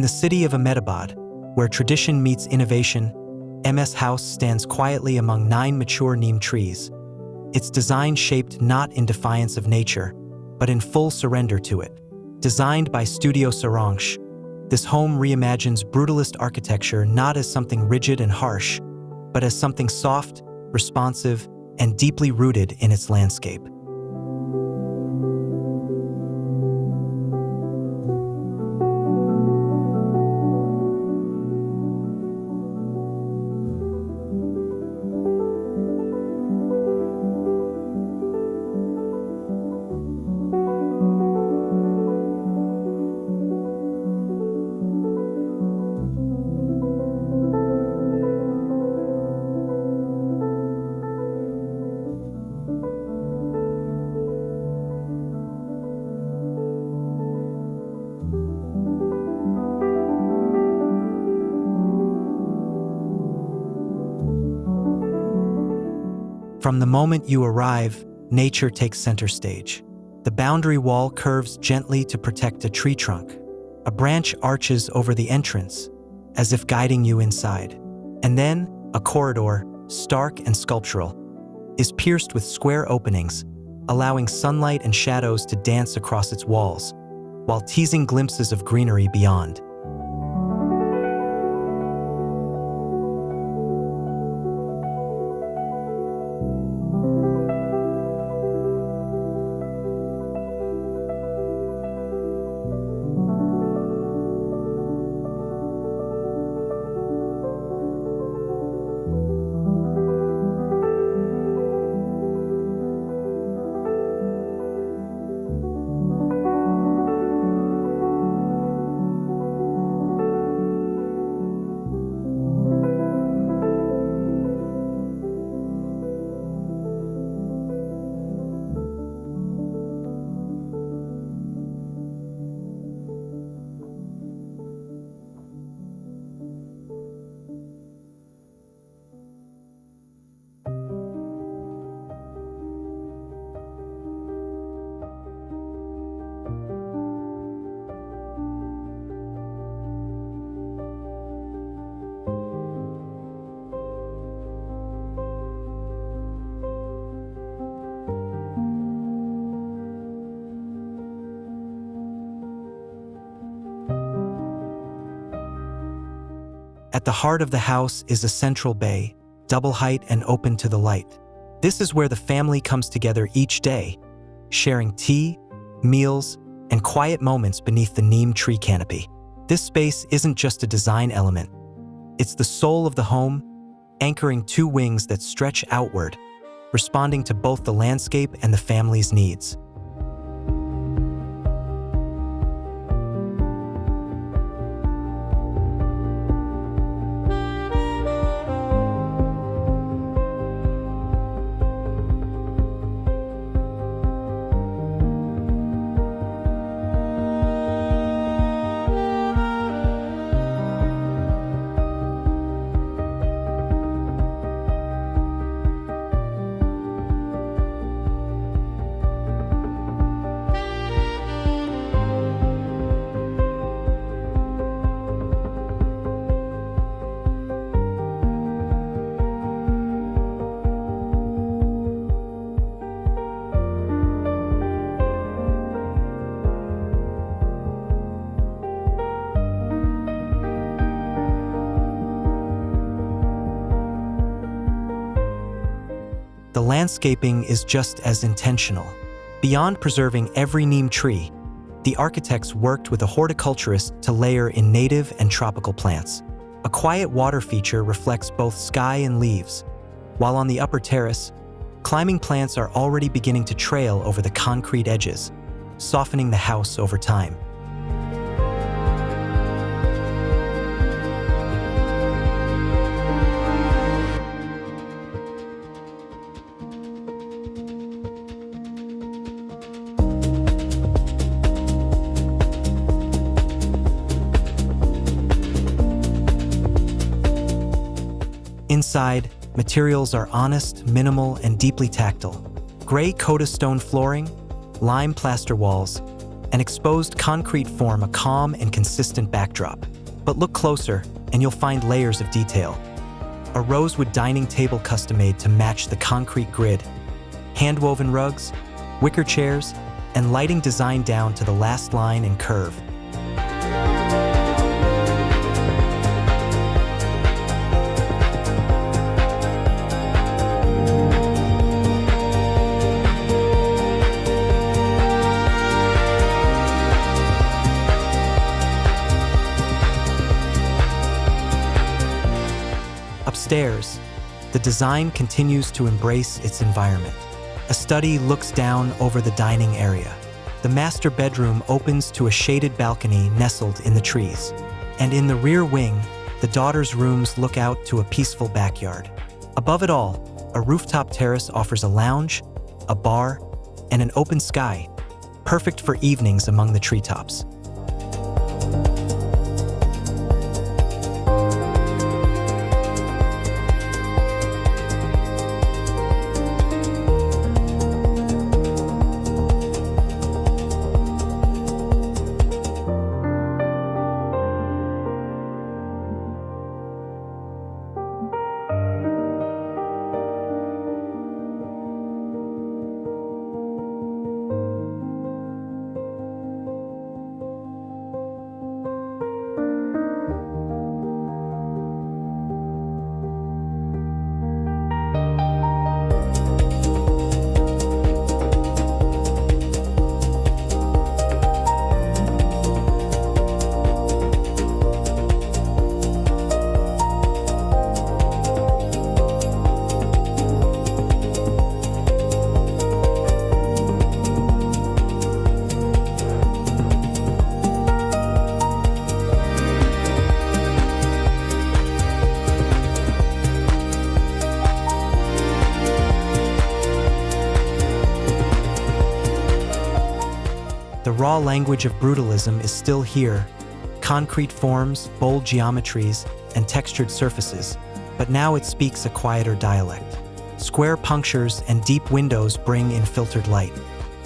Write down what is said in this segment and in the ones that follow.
the city of Ahmedabad, where tradition meets innovation, MS House stands quietly among 9 mature neem trees, its design shaped not in defiance of nature, but in full surrender to it. Designed by Studio Saransh, this home reimagines brutalist architecture not as something rigid and harsh, but as something soft, responsive, and deeply rooted in its landscape. From the moment you arrive, nature takes center stage. The boundary wall curves gently to protect a tree trunk. A branch arches over the entrance, as if guiding you inside. And then, a corridor, stark and sculptural, is pierced with square openings, allowing sunlight and shadows to dance across its walls, while teasing glimpses of greenery beyond. At the heart of the house is a central bay, double height and open to the light. This is where the family comes together each day, sharing tea, meals, and quiet moments beneath the neem tree canopy. This space isn't just a design element. It's the soul of the home, anchoring 2 wings that stretch outward, responding to both the landscape and the family's needs. The landscaping is just as intentional. Beyond preserving every neem tree, the architects worked with a horticulturist to layer in native and tropical plants. A quiet water feature reflects both sky and leaves, while on the upper terrace, climbing plants are already beginning to trail over the concrete edges, softening the house over time. Inside, materials are honest, minimal, and deeply tactile. Gray Coda stone flooring, lime plaster walls, and exposed concrete form a calm and consistent backdrop. But look closer, and you'll find layers of detail. A rosewood dining table custom-made to match the concrete grid, hand-woven rugs, wicker chairs, and lighting designed down to the last line and curve. Upstairs, the design continues to embrace its environment. A study looks down over the dining area. The master bedroom opens to a shaded balcony nestled in the trees. And in the rear wing, the daughters' rooms look out to a peaceful backyard. Above it all, a rooftop terrace offers a lounge, a bar, and an open sky, perfect for evenings among the treetops. The raw language of brutalism is still here: concrete forms, bold geometries, and textured surfaces, but now it speaks a quieter dialect. Square punctures and deep windows bring in filtered light.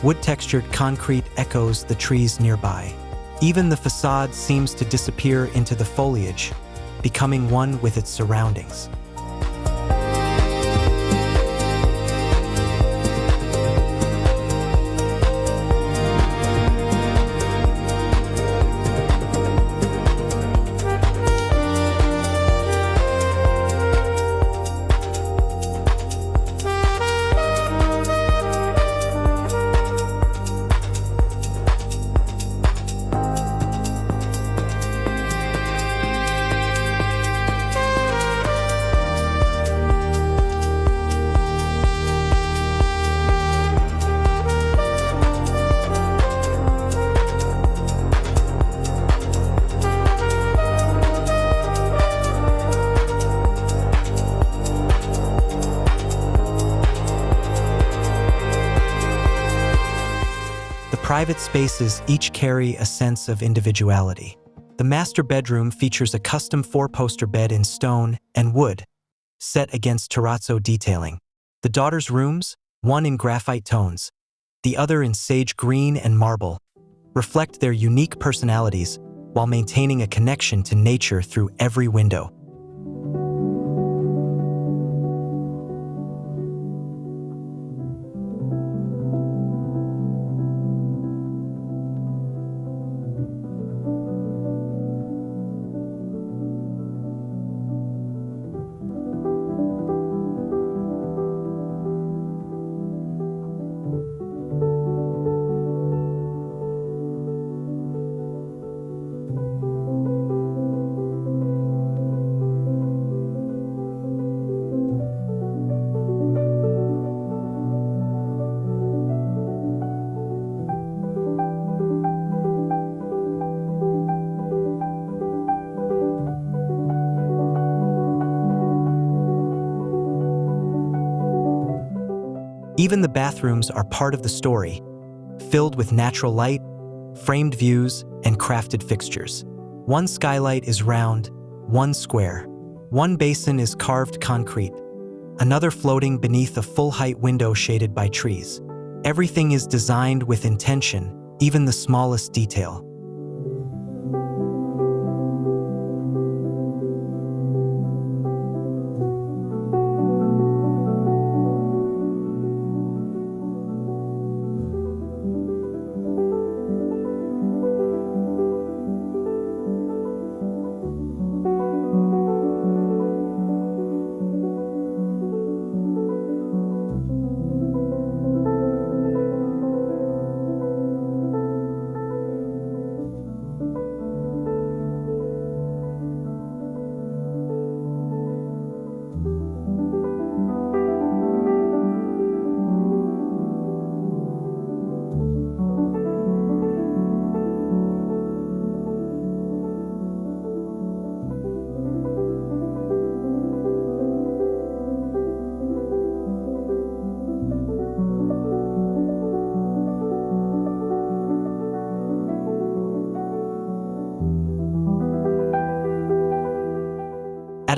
Wood-textured concrete echoes the trees nearby. Even the facade seems to disappear into the foliage, becoming one with its surroundings. Private spaces each carry a sense of individuality. The master bedroom features a custom four-poster bed in stone and wood, set against terrazzo detailing. The daughters' rooms, one in graphite tones, the other in sage green and marble, reflect their unique personalities while maintaining a connection to nature through every window. Even the bathrooms are part of the story, filled with natural light, framed views, and crafted fixtures. One skylight is round, one square. One basin is carved concrete, another floating beneath a full-height window shaded by trees. Everything is designed with intention, even the smallest detail.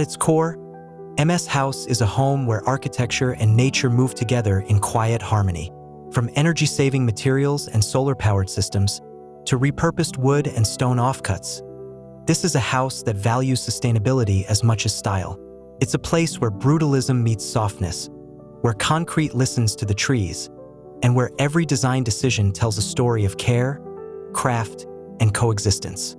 At its core, MS House is a home where architecture and nature move together in quiet harmony. From energy-saving materials and solar-powered systems to repurposed wood and stone offcuts, this is a house that values sustainability as much as style. It's a place where brutalism meets softness, where concrete listens to the trees, and where every design decision tells a story of care, craft, and coexistence.